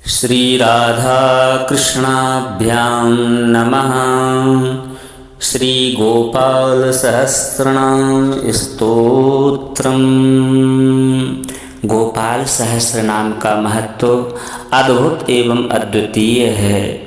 श्री राधा कृष्णाभ्यां नमः। श्री गोपाल सहस्रनाम स्तोत्रम्। गोपाल सहस्र नाम का महत्व अद्भुत एवं अद्वितीय है।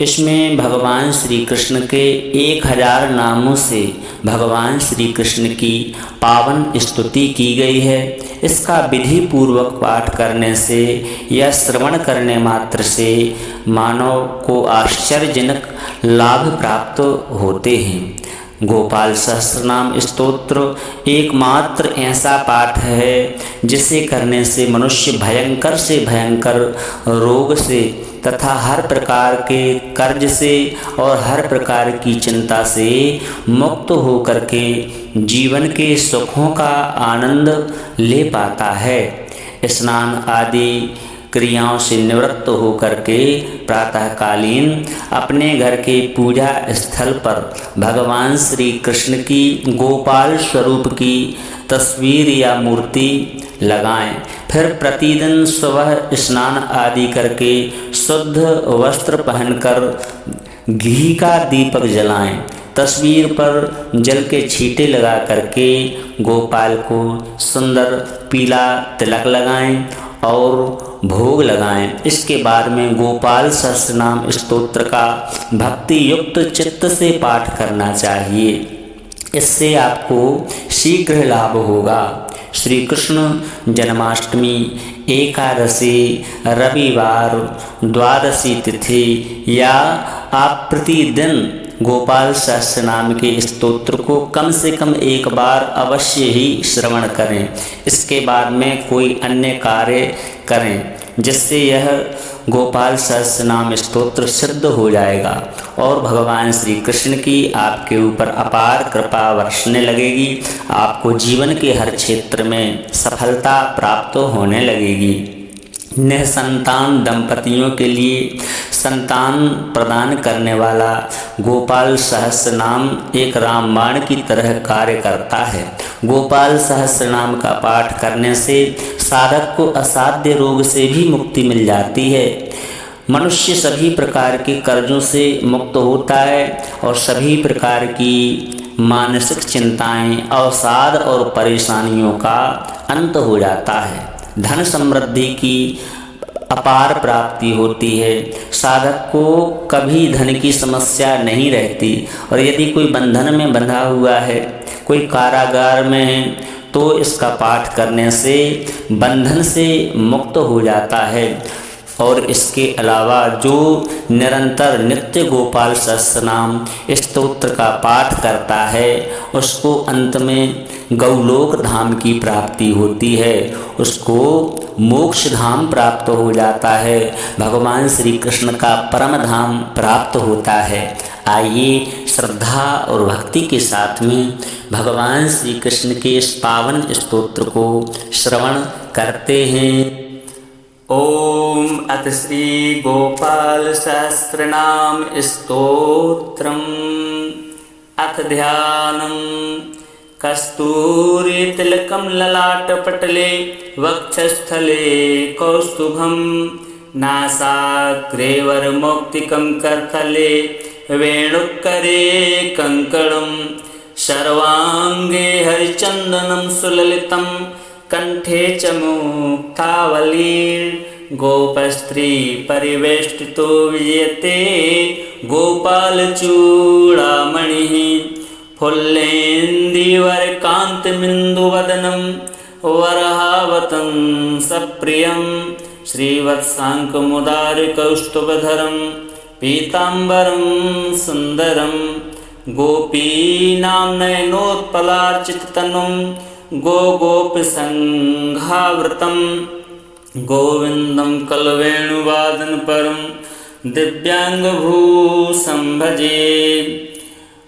इसमें भगवान श्री कृष्ण के 1000 नामों से भगवान श्री कृष्ण की पावन स्तुति की गई है। इसका विधि पूर्वक पाठ करने से या श्रवण करने मात्र से मानव को आश्चर्यजनक लाभ प्राप्त होते हैं। गोपाल सहस्रनाम स्तोत्र एकमात्र ऐसा पाठ है जिसे करने से मनुष्य भयंकर से भयंकर रोग से तथा हर प्रकार के कर्ज से और हर प्रकार की चिंता से मुक्त होकर के जीवन के सुखों का आनंद ले पाता है। स्नान आदि क्रियाओं से निवृत्त होकर के प्रातःकालीन अपने घर के पूजा स्थल पर भगवान श्री कृष्ण की गोपाल स्वरूप की तस्वीर या मूर्ति लगाएं। फिर प्रतिदिन सुबह स्नान आदि करके शुद्ध वस्त्र पहनकर घी का दीपक जलाएं। तस्वीर पर जल के छींटे लगा करके गोपाल को सुंदर पीला तिलक लगाएं और भोग लगाएं। इसके बाद में गोपाल सहस्रनाम स्तोत्र का भक्ति युक्त चित्त से पाठ करना चाहिए। इससे आपको शीघ्र लाभ होगा। श्री कृष्ण जन्माष्टमी, एकादशी, रविवार, द्वादशी तिथि या आप प्रतिदिन गोपाल सहस्रनाम के स्तोत्र को कम से कम एक बार अवश्य ही श्रवण करें। इसके बाद में कोई अन्य कार्य करें जिससे यह गोपाल सहस्रनाम स्तोत्र सिद्ध हो जाएगा और भगवान श्री कृष्ण की आपके ऊपर अपार कृपा बरसने लगेगी। आपको जीवन के हर क्षेत्र में सफलता प्राप्त होने लगेगी। निसंतान दंपतियों के लिए संतान प्रदान करने वाला गोपाल सहस्रनाम एक रामबाण की तरह कार्य करता है। गोपाल सहस्रनाम का पाठ करने से साधक को असाध्य रोग से भी मुक्ति मिल जाती है। मनुष्य सभी प्रकार के कर्जों से मुक्त होता है और सभी प्रकार की मानसिक चिंताएं, अवसाद और परेशानियों का अंत हो जाता है। धन समृद्धि की अपार प्राप्ति होती है। साधक को कभी धन की समस्या नहीं रहती और यदि कोई बंधन में बंधा हुआ है, कोई कारागार में है, तो इसका पाठ करने से बंधन से मुक्त हो जाता है। और इसके अलावा जो निरंतर नित्य गोपाल सहस्रनाम स्तोत्र का पाठ करता है उसको अंत में गौलोक धाम की प्राप्ति होती है, उसको मोक्ष धाम प्राप्त हो जाता है, भगवान श्री कृष्ण का परम धाम प्राप्त होता है। आइए श्रद्धा और भक्ति के साथ में भगवान श्री कृष्ण के इस पावन स्तोत्र को श्रवण करते हैं। ओम अथ श्री गोपाल सहस्रनाम स्तोत्रम्। अथ ध्यानम्। कस्तूरी तिलकं ललाटपटले वक्षस्थले कौस्तुभं नासाग्रे वरमौक्तिकं करतले वेणुकरे कंकणं सर्वांगे हरिचंदनं सुललितं कंठे च मुक्तावली गोपस्त्री परिवेष्टितो विजयते गोपालचूड़ामणिः फुल्लेन्दीवरकान्तमिन्दुवदनं वरहावतं सप्रियं श्रीवत्साङ्कमुदारकौस्तुभधरं पीताम्बरं सुन्दरं गोपीनां नयनोत्पलार्चिततनुं गोपसङ्घावृतं गोविन्दं कलवेणुवादनपरं दिव्याङ्गभूषं भजे।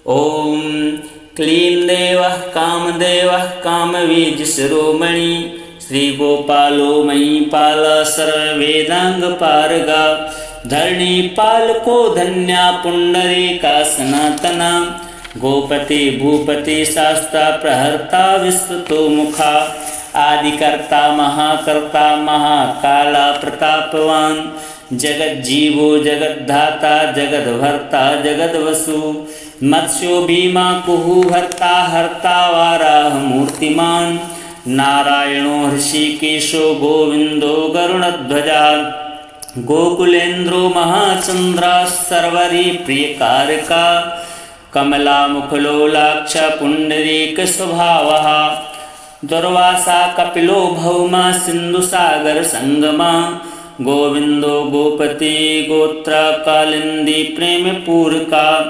ओम क्लीं देवः कामदेवः कामवीर्यशिरोमणि श्रीगोपालो महीपाल सर्ववेदाङ्गपारगा धरणीपालको धन्या पुण्डरीका सनातना गोपति भूपति शास्ता प्रहर्ता विस्तुतो मुखा आदिकर्ता महाकर्ता महाकाला प्रतापवान, जगज्जीवो जगद्धाता जगद्भर्ता जगद्वसु, मत्स्यो भीमा कुहु हर्ता हर्ता वाराह मूर्तिमान, नारायणो हृषिकेशो गोविंदो गरुणध्वजा, गोकुलेन्द्रो महाचंद्रा सर्वरी प्रियकारका, कमलामुखलोलाक्ष पुंडरीक स्वभावः, दुर्वासा कपिलो भौमा सिंधुसागर संगमा, गोविंदो गोपति गोत्र कालिंदी प्रेम पूरका,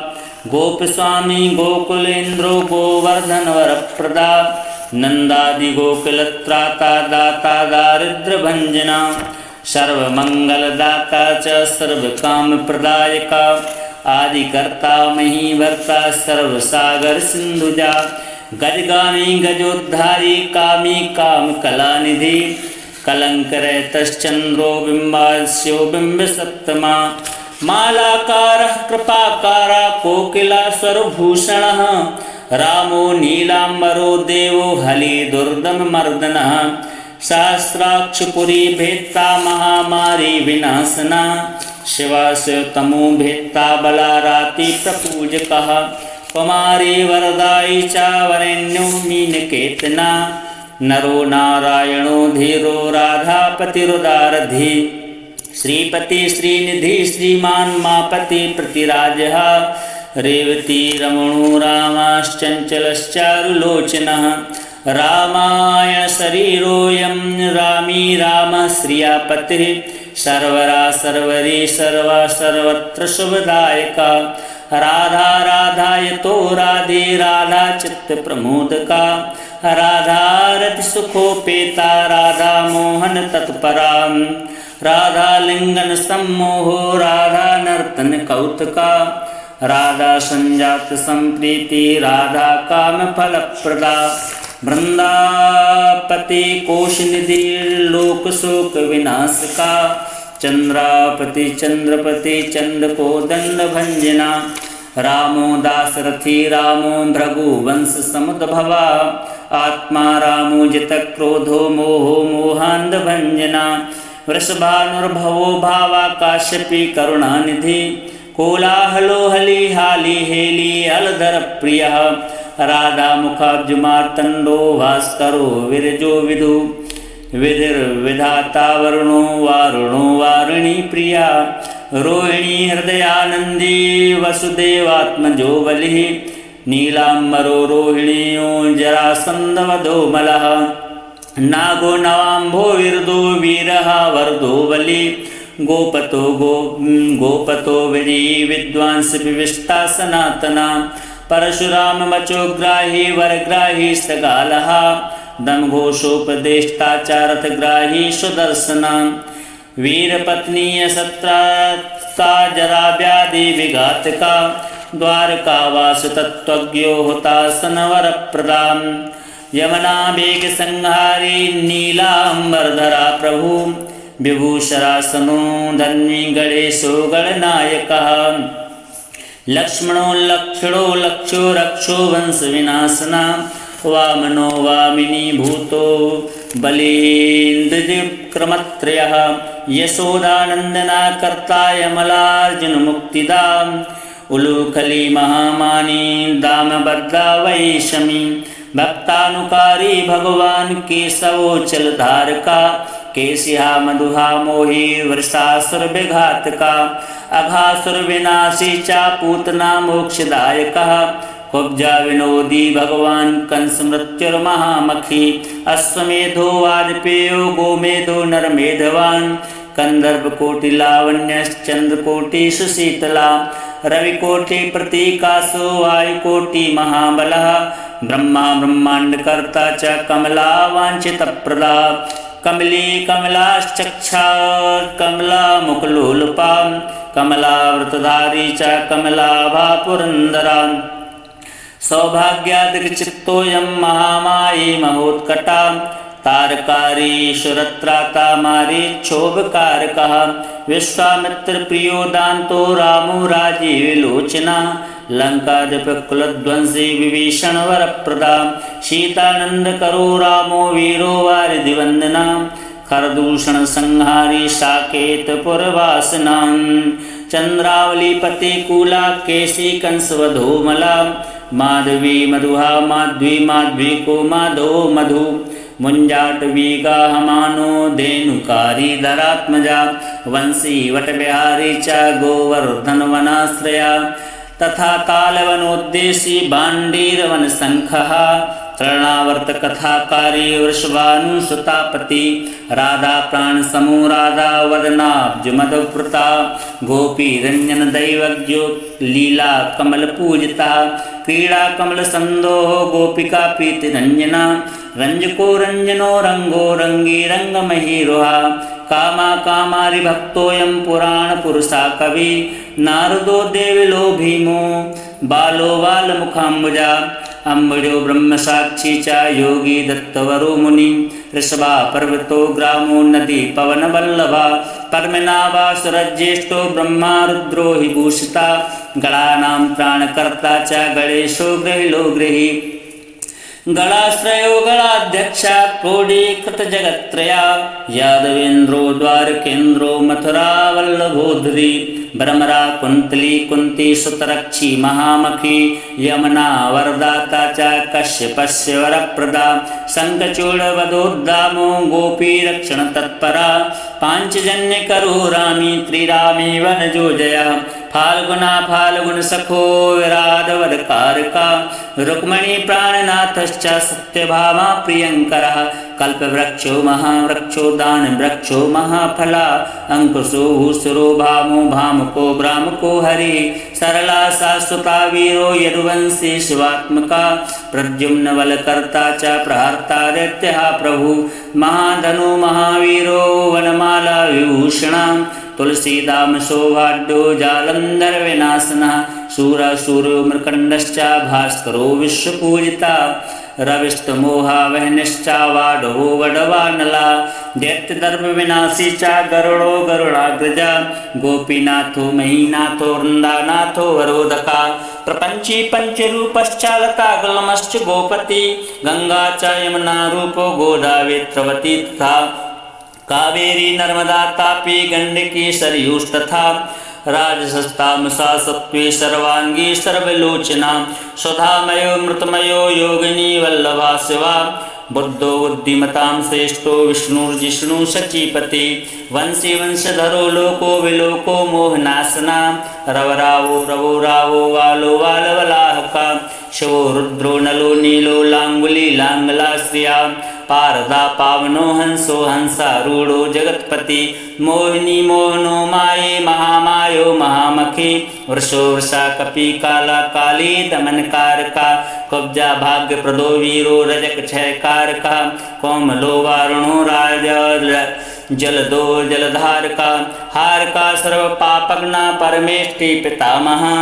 गोपस्वामी गोकुलेन्द्रो गोवर्धन वरप्रदा, नंदादि गोकुलत्राता दाता दारिद्र भंजना, सर्वमंगलदाता च सर्वकामप्रदायका, आदिकर्ता महीभर्ता सर्वसागर सिंधुजा, गजगामी गजोद्धारी कामी काम कलानिधि, कलंकरहितश्चंद्रो बिंबास्यो बिंब सप्तमा, मालाकारः कृपाकारा कोकिला स्वरभूषणः, रामो नीलांबरो देवो हली दुर्दम मर्दनः, सहस्राक्षपुरी भेत्ता महामारी विनाशना, शिवास्य तमो भेत्ता बलाराति प्रपूजकः, कुमारी वरदायी च वरेण्यो मीनकेतना, नरो नारायणो धीरो राधापतिरुदारधि, श्रीपति श्रीनिधि श्रीमान मापति प्रतिराजः, रेवती रमणो रामाश्चंचलश्चारुलोचनः, रामायण शरीरोऽयं रामी रामः श्रियापतिः, सर्वरा सर्वरी सर्वा सर्वत्र शुभदायका, राधा राधायतो राधे राधा चित्त प्रमोदका, राधा रति सुखोपेता राधा मोहन तत्परा, राधा लिंगन सम्मोहो राधा नर्तन कौतुका, राधा संजात संप्रीति राधा काम फलप्रदा, वृंदापति कोशनिधि लोक शोक विनाशका, चंद्रापति चंद्रपति चंद्रको दंड भंजना, रामो दासरथी रामो भृगुवंश समुद्भवा, आत्मा रामो जित क्रोधो मोहो मोहांध भंजना, वृषभानुर्भवो भावा काश्यपी करुणानिधि, कोलाहलो हली हाली हेली अलधर प्रियः, राधा मुखाब्जमार्तंडो भास्करो विरजो विदु, विधिर्विधाता वरुणो वारुणो वारिणी प्रिया, रोहिणी हृदयानंदी वसुदेवात्मजो बलिः, नीलांबरो रोहिणीयो जरासंधवधो मलः, नागो नवांभो विरदो वीरः वरदो बलि, गोपतो विरी विद्वांस विविष्टा सनातना, परशुराम वचोग्राही वरग्राही सगालः, दमघोषोपदेष्टाचारथग्राही सुदर्शना, वीरपत्नी सत्रास्ता जराव्याधि विघातका, द्वारकावास तत्त्वज्ञो हुतासनवरप्रदा, यमना वेग संहारी नीलांबरधरा प्रभु, विभूषरासनो धन्वी गणेशो गणनायकः, लक्ष्मणो लक्षणो लक्षो रक्षो वंश विनाशना, वामनो वामिनी भूतो बलीन्द्रक्रमत्रयः, यशोदानंदना कर्ता यमलार्जुन मुक्तिदा, उलूखली महामानी दामबद्धा वैशमी, भक्तानुकारी भगवान केशवो चलधारका, केशिहा मधुहा मोही वृषासुर विघातका, अघासुर विनाशी चा पूतना मोक्षदायकः, कुब्जा विनोदी भगवान कंस मृत्युर्महामखी, अश्वमेधो वाजपेयो गोमेधो नरमेधवान, कंदर्प कोटि लावण्यश्चंद्र कोटि सुशीतला, रविकोटि प्रतीकासो वायुकोटि महाबलः, ब्रह्मा ब्रह्मांडकर्ता च कमला वांछितप्रदा, कमली कमलाश्चक्षा कमला मुखलोलपा, कमलाव्रतधारी च कमलाभा पुरंदरा, सौभाग्यादिचित्तोऽयं महामायी महोत्कटा, तारकारीश्वरत्राता मारीच्छोभकारकः, विश्वामित्र प्रियो दान्तो रामो राजीवलोचना, लङ्काधिपकुलध्वंसी विभीषण वरप्रदा सीतानंद करो रामो वीरो वारिधिवंदना खरदूषण संहारी साकेत पुरवासनां चंद्रावली पति कूला केसी कंसवधूमला माधवी मधुहा माध्वी माध्वी को माधो मधु मुंजाटवी गाहमानो धेनुकारी धरात्मजा वंशी वटविहारी च गोवर्धन वनाश्रया तथा कालवनोद्देशी बांडीरवन शंखः तृणावर्त कथाकारी वृषभानुसुतापति राधा प्राण समूह राधा वदनाब्ज मधुव्रता गोपी रंजन दैवज्ञो लीला कमल पूजिता क्रीड़ा कमल संदोह गोपिका प्रीति रंजना रंजको रंजनो रंगो रंगी रंग महीरुहा कामा कामारि भक्तोऽयं पुराण पुरुषा कवि नारदो देविलो भीमो बालो बालमुखाम्बुजा अम्बुजो ब्रह्म साक्षी च योगी दत्तवरो मुनि ऋषभा पर्वतो ग्रामो नदी पवन वल्लभा पर्मिनाभा सुरज्येष्ठो ब्रह्मा रुद्रो हि भूषिता गणानां प्राणकर्ता च गणेशो गृहिलो गृही गणाश्रयो गणाध्यक्षा क्रोडीकृत जगत्त्रया यादवेन्द्रो द्वारकेन्द्रो मथुरा वल्लभोधरी भ्रमरा कुंतली कुंती सुतरक्षी महामखी यमुना वरदाता च कश्यपस्य वरप्रदा शंखचूड़ वधोद्दामो गोपी रक्षण तत्परा पांचजन्य करो रामी त्रिरामी वनजोजया फाल्गुना फाल्गुन सखो विराध वरकारका रुक्मणी प्राणनाथश्च सत्यभामा प्रियंकरः कल्पवृक्षो महावृक्षो दानवृक्षो महाफला अंकुशो भूसुरो भामो भामुको भ्रामको हरि सरला शाश्वता वीरो यदुवंशी शिवात्मका प्रद्युम्न बलकर्ता च प्रहर्ता दैत्यः प्रभु महाधनु महावीरो वनमाला विभूषणा तुलसीदाम सौभाड्यो जालंधर विनाशनः शूराशूरो मृकंडश्च भास्करो विश्वपूजिता रविस्तमोहा वहनिश्च वाडवो वडवानला दैत्यदर्भ विनाशी च गरुड़ो गरुड़ाग्रजा गोपीनाथो महीनाथो वृंदानाथो वरोदका प्रपंची पंचरूपश्चालता गुलमश्च गोपति गंगा च यमुना रूपो गोदावेत्रवती तथा कावेरी नर्मदा तापी गंडकी सरयूस्तथा राजसस्तामसा सत्त्वे सर्वांगी सर्वलोचना सुधामयो मृतमयो योगिनी वल्लभा शिवा बुद्धो बुद्धिमतां श्रेष्ठो विष्णुर्जिष्णु सचीपति वंशी वंशधरो लोको विलोको मोहनाशना रवरावो रवो रावो वालो वालवलाहका शिवो रुद्रो नलो नीलो लांगुली लांगला श्रिया पारदा पावनो हंसो हंसारूढ़ो जगतपति मोहिनी मोहनो माये महामायो महामखी वृषो वृषा कपि काला काली दमनकारका कब्जा भाग्य प्रदो वीरो रजक क्षयकारका कोमलो वारुणो राजा जलदो जलधारका हारका सर्व पापग्ना परमेष्टि पितामहा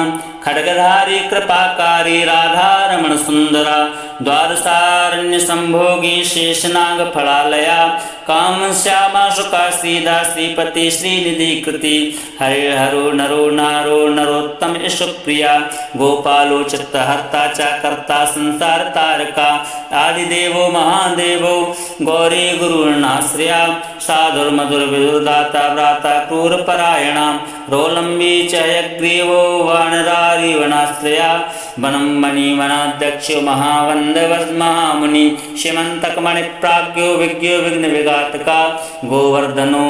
खड्गधारी कृपाकारी राधारमण सुंदरा द्वादशारण्य संभोगी शेषनाग फलालया काम श्यामा सुखा सीधा श्रीपति श्रीनिधि कृति हरे हरो नरो नारो नरोत्तम सुप्रिया गोपालो चित्तहर्ता च कर्ता संसार तारका आदिदेवो महादेवो गौरी गुरुर्नाश्रया साधुर्मधुर विदुर्दाता व्राता क्रूरपरायणा रोलंबी च यग्रीवो वानरारी वनाश्रया वनं मणिवनाध्यक्षो महावन्दवर्महामुनि श्रीमन्तकमणिप्राज्ञो विज्ञो विघ्नविघातका गोवर्धनो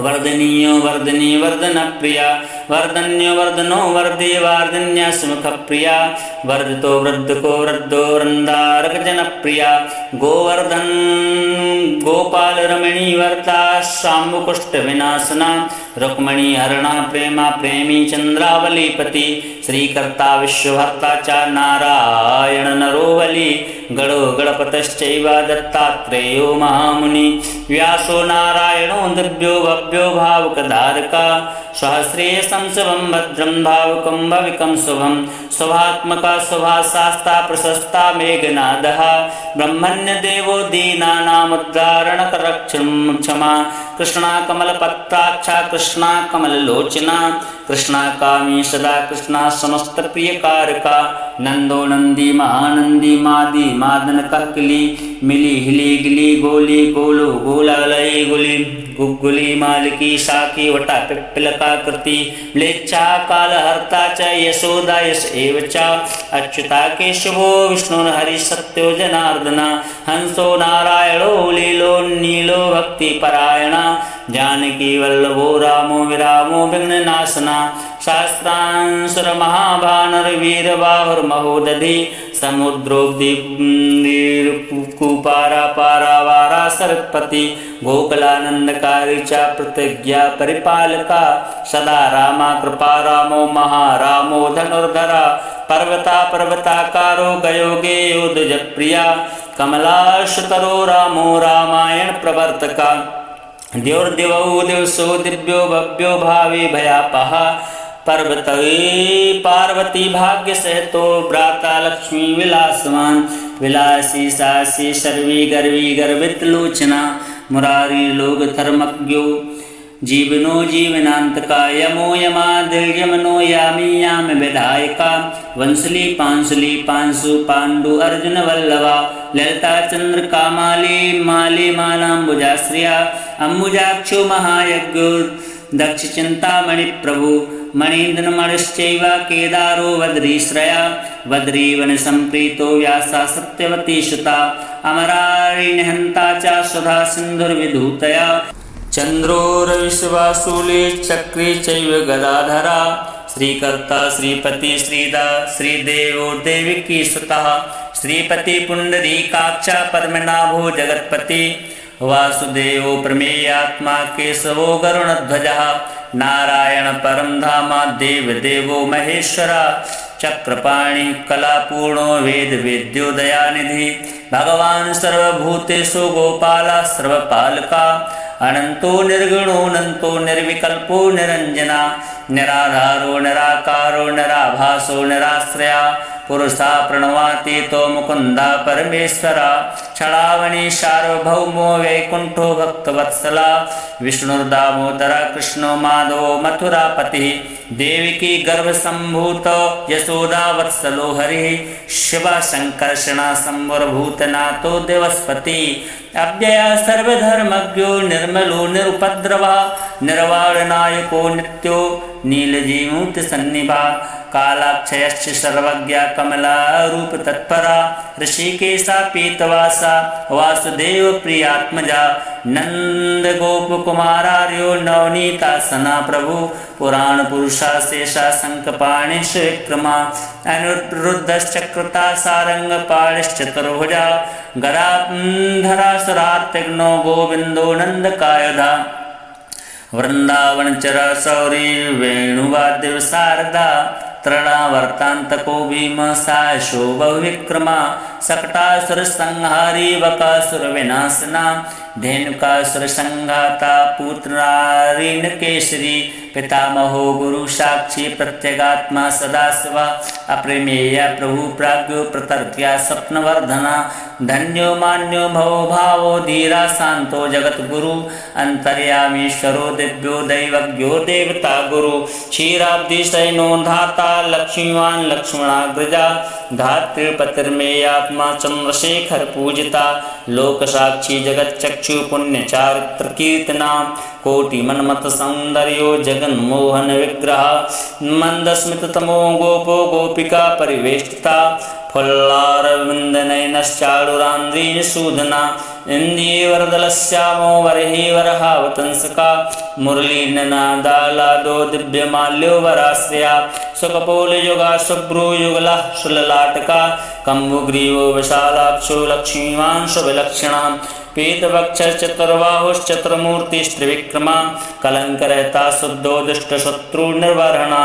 वर्धनीयो वर्धनी वर्धन प्रिया वर्धन्यो वर्धनो वर्धे वार्धन्या सुमुख प्रिया वर्धितो वृद्धको वृद्धो वृंदारक जन प्रिया गोवर्धन गोपाल रमणी वर्ता शाम्बुकुष्ठ विनाशना रुक्मणी हरणा प्रेमा प्रेमी चंद्रावलीपति श्रीकर्ता विश्वभर्ता च नारायण नरोवली गणो गणपतश्चैव दत्तात्रेयो महामुनि व्यासो नारायणो दिव्यो भव्यो भावुकधारका सहस्रेशं शुभं भद्रं भावुकं भविकं शुभं शुभात्मका शुभाशास्ता प्रशस्ता मेघनादः ब्रह्मण्य देवो दीनानामुद्धारणकरक्षं क्षमा कृष्णा कमलपत्राक्षा कृष्णा कमललोचना कृष्णा कामी सदा कृष्णा समस्त प्रियकारका नंदो नंदी महानंदी मादी मादन कहकली मिली हिली गिली गोली गोलो गोलालय गुली गुग्गुली मालिकी साकी वटा पिप्पलका कृति म्लेच्छा कालहर्ता च यशोदा यश एव च अच्युता केशवो विष्णु हरि सत्यो जनार्दन हंसो नारायणो लीलो नीलो भक्ति परायणा जानकी वल्लभो रामो विरामो विघ्ननाशना शास्त्रांसुर महाभानर वीर बाहुर महोदधि समुद्रोब्धि कुपारा पारावारा सरस्वती गोकुलानंदकारी च प्रतिज्ञा परिपालका सदा रामा कृपा रामो महारामो धनुर्धरा पर्वता पर्वताकारो गयोगे योधज प्रिया कमलाशतरो रामो रामायण प्रवर्तका द्योर्दिवौ दिवसो दिव्यो भव्यो भावी भयापः पर्वतवे पार्वती भाग्य सहितो भ्राता लक्ष्मी विलासवान विलासी सासी सर्वी गर्वी गर्वित लोचना मुरारी लोग धर्मज्ञो जीवनो जीवनांतका यमो यमादिर्यमनो यामी याम विधायका वंसली पांशु पांडु अर्जुन वल्लभा ललिता चंद्र कामाली माली मालाम्बुजाश्रिया अम्बुजाक्षो महायज्ञो दक्ष चिंतामणि प्रभु मणीन्द्र मणिश्चैव केदारो वद्रीश्रया वद्रीवन संप्रीतो व्यासा सत्यवती सुता अमरारी निहंता च सुधा सिंधुर्विधूतया चंद्रो रविशिवासूले चक्रे चैव गदाधरा श्रीकर्ता श्रीपति श्रीदा श्रीदेवो देविकी सुतः श्रीपति पुंडरीकाक्ष परमनाभो जगत्पति वासुदेवो प्रमेयात्मा केशवो गरुणध्वजः नारायण परम धामा देव देवो महेश्वरा चक्रपाणि कलापूर्णो वेद वेद्यो दयानिधि भगवान सर्वभूतेषु गोपाला सर्वपालका अनंतो निर्गुणो अनंतो निर्विकल्पो निरंजना निराधारो निराकारो निराभासो निराश्रया पुरुषा प्रणवाति तो मुकुंदा परमेश्वरा छड़ावणी सार्वभौमो वैकुंठो भक्तवत्सला विष्णुर्दामोदरा कृष्णो माधवो मथुरापति देविकी गर्भ संभूत यशोदा वत्सलो हरि शिवा संकर्षणा संवरभूतनाथो देवस्पति अव्यया सर्वधर्मज्ञो निर्मलो निरुपद्रवा निर्वाणनायको नित्यो नीलजीमूर्ति सन्निभा कालाक्षयश्च सर्वज्ञा कमला रूप तत्परा ऋषिकेशा पीतवासा वासुदेव प्रियात्मजा नंद गोप कुमारार्यो नवनीतासना प्रभु पुराण पुरुषा शेषा शंखपाणिश विक्रमा अनिरुद्धश्चक्रता सारंग पाणिश्चतुर्भुजा गदाधरा सुरात्यग्नो गोविंदो नंदकायधा वृंदावन चरा सौरी वेणुवाद्य शारदा तृणावर्तांतको भीम सायशो बहुविक्रमा सकटासुर संहारी वकासुर विनाशना धेनुकासुर संघाता पुत्रारीण केसरी पितामहो गुरु साक्षी प्रत्यगात्मा सदाशिवा अप्रमेय प्रभु प्राज्ञो प्रतर्क्या स्वप्नवर्धना धन्यो मान्यो भवो भावो धीरा शांतो जगत गुरु अंतर्यामीश्वरो दिव्यो दैवज्ञो देवता गुरु क्षीराब्धि सैनो धाता लक्ष्मीवान लक्ष्मणाग्रजा धातृपतिर्मेयात्मा चंद्रशेखर पूजिता लोक साक्षी जगत चक्षु पुण्य चारित्र कीर्तना कोटि मनमत सौंदर्यो जगन मोहन विग्रह मंदस्मित तमो गोपो गोपिका परिवेष्टिता फुल्लारविंदनयनश्चारुरान्द्रीन सूदना इन्दीवरदलश्यामो वरहि वरहावतंसका मुरलीननादालादो दिव्यमाल्यो वराश्रया सुकपोलयुगा शुभ्रूयुगला शुललाटका कम्बुग्रीवो विशालाक्षो लक्ष्मीवान् शुभलक्षणा पीतवक्षश्चतुर्बाहुश्चतुर्मूर्तिस्त्रिविक्रमा कलंकरहिता शुद्धो दुष्टशत्रुर्निर्वहणा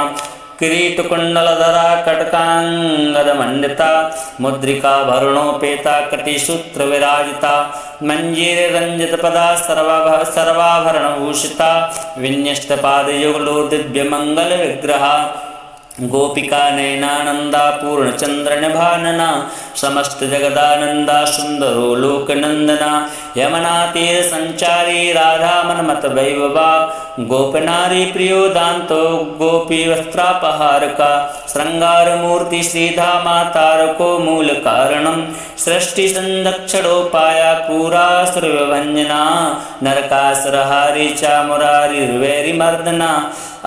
किरीटकुण्डलधरा कटकाङ्गदमण्डिता मुद्रिकाभरणोपेता कटिसूत्रविराजिता मञ्जीररञ्जितपदा सर्वाभरणभूषिता विन्यस्तपादयुगलो दिव्यमङ्गलविग्रहा गोपिका नयनानंदा पूर्णचंद्रनिभानना समस्त जगदानंदा सुंदरो लोकनंदना यमुना तीर संचारी राधा मनमत वैभवा गोपनारी प्रियो दांतो गोपी वस्त्रापहारका श्रृंगार मूर्ति श्रीधामा तारको मूल कारणम सृष्टि संदक्षणोपाया क्रूरा सर्वभंजना नरकासुरहारी चामुरारिर्वैरिमर्दना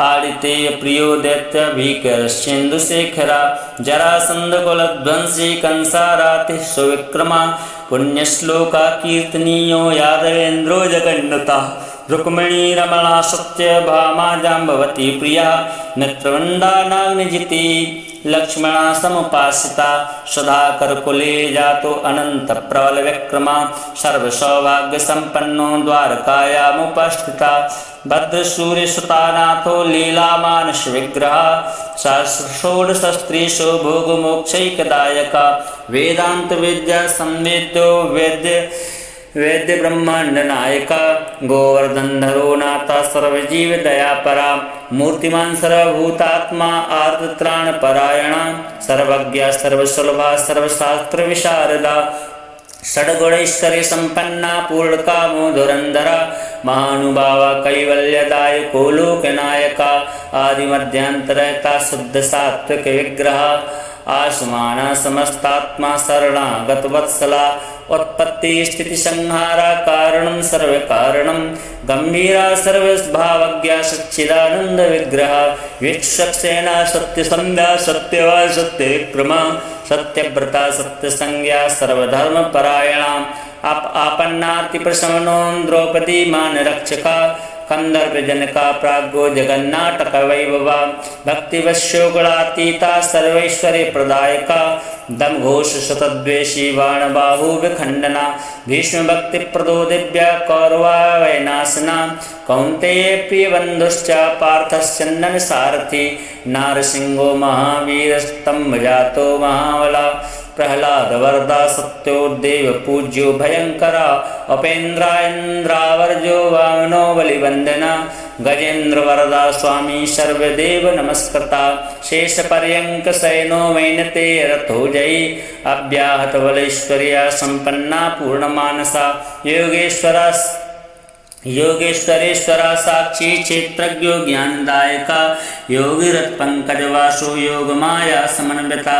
आदितेय प्रियो दैत्य भीकरश्चेन्दुशेखरा जरासंधकुलध्वंसी कंसाराति सुविक्रमा पुण्यश्लोका कीर्तनीयो यादवेन्द्रो जगन्नता रुक्मिणी रमणा सत्यभामा जाम्बवती प्रिया नेत्रवंदा नाग्निजिति लक्ष्मणा समुपासिता सुधाकरकुले जातो अनंत प्रबल विक्रमा सर्वसौभाग्य संपन्नो द्वारकायामुपस्थिता भद्रसूर्यसुतानाथो लीलामानस विग्रह षोडशस्त्रीषु भोगमोक्षैकदायका वेदांत विद्या संवेद्यो वेद्य ब्रह्मांड नायका गोवर्धनधरो नाथा सर्वजीव दयापरा मूर्तिमान सर्वभूतात्मा आर्तत्राण परायणा सर्वज्ञा सर्वसुलभा सर्वशास्त्र विशारदा षड्गुणैश्वर्य संपन्ना पूर्णकामोधुरंधरा महानुभावा कैवल्यदायको लोकनायका आदिमध्यांतरता शुद्ध सात्विक विग्रह आसमाना समस्तात्मा शरणागत वत्सला उत्पत्ति स्थिति संहारा कारणं सर्व कारणं गंभीरा सर्वभावज्ञा सच्चिदानंद विग्रह वीक्षसेना सत्य संध्या सत्यवा सत्य विक्रमा सत्यव्रता सत्य संज्ञा सर्वधर्म परायणा आपन्नाति प्रशमनो द्रौपदी मान रक्षका कंदर्प जनका प्राज्ञो जगन्नाटक वैभवा भक्तिवश्योगुणातीता सर्वैश्वर्य प्रदायका दम घोष शतद्वेषी बाणबाहु विखंडना भीष्म भक्ति प्रदो दिव्या कौरवा वैनाशना कौंतेय प्रिय बंधुश्च पार्थश्चंदन सारथी नारसिंहो महावीर स्तंभ जातो महाबला प्रहलाद वरदा सत्यो देव पूज्यो भयंकरा अपेन्द्रा इंद्रावर्जो वामनो बलिवंदना गजेन्द्र वरदा स्वामी सर्वदेव नमस्कृता शेष पर्यंक सैनो वैनते रथो जयी अव्याहत बलैश्वर्या संपन्ना पूर्णमानसा योगेश्वरेश्वरा साक्षी क्षेत्रज्ञो ज्ञानदायका योगिरथ पंकजवासो योगमाया समन्विता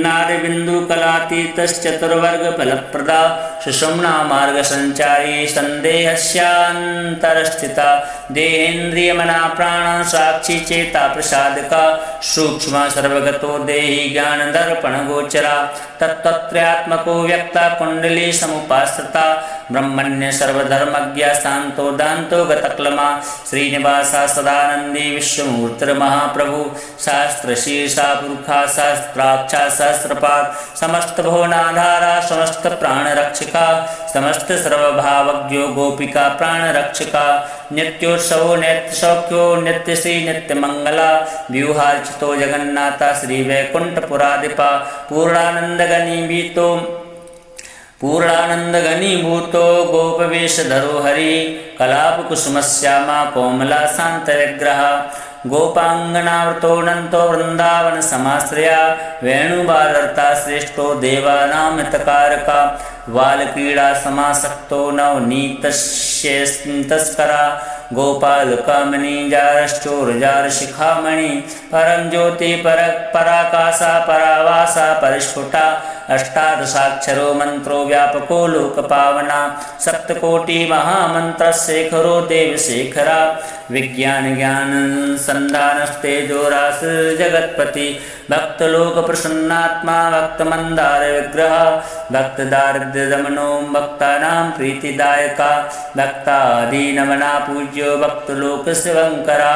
नारबिंदु कलातीतश्चतुर्वर्ग फलप्रदा सुषुम्ना मार्ग संचारी संदेहस्यांतरस्थिता देहेन्द्रियमना प्राण साक्षी चेता प्रसादका सूक्ष्म सर्वगतो देहि ज्ञान दर्पण गोचरा तत्त्वत्र्यात्मको व्यक्ता कुंडली समुपास्ता ब्रह्मण्य सर्वधर्मज्ञा शांतो दांतो गतक्लमा श्रीनिवासा सदानंदी विश्वमूर्तिर्महाप्रभु शास्त्र शीर्षा पुरुषा शास्त्राक्षा सहस्रपाद समस्त भुवनाधारा समस्त प्राण रक्षिका समस्त सर्वभावज्ञो गोपिका प्राण रक्षिका नित्योत्सवो नित्य सौख्यो नित्य श्री नित्य मंगला व्यूहार्चितो जगन्नाथा श्री वैकुंठपुराधिपा पूर्णानंद घनीभूतो गोपवेशधरो हरि कलाप कुसुमश्यामा कोमला शांत विग्रह गोपांगनावृतोऽनंतो वृंदावन समाश्रया वेणुबालर्ता श्रेष्ठो देवानामितकारका बालक्रीड़ा समासक्तो नवनीतस्करा गोपाल कामनी जारश्चोरजार शिखामणि परम ज्योति पराकाशा परावासा परिस्फुटा अष्टादशाक्षरो मंत्रो व्यापको लोकपावना सप्तकोटि महामंत्र शेखरो देवशेखरा विज्ञान ज्ञान संधानस्तेजोरास जगत्पति भक्तलोक प्रसन्नात्मा भक्त मंदार विग्रह भक्त दारिद्र्य दमनो भक्तानां प्रीतिदायका भक्तादीनमना पूज्यो भक्तलोक शिवंकरा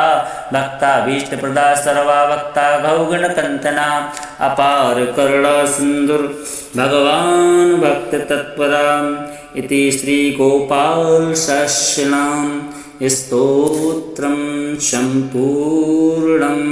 भक्ताभीष्ट प्रदा सर्वा भक्ता भौगण कंतना अपार करुणा सिंधुर भगवान भक्त तत्परा इति श्री गोपाल सहस्रनाम स्तोत्रम संपूर्णम्।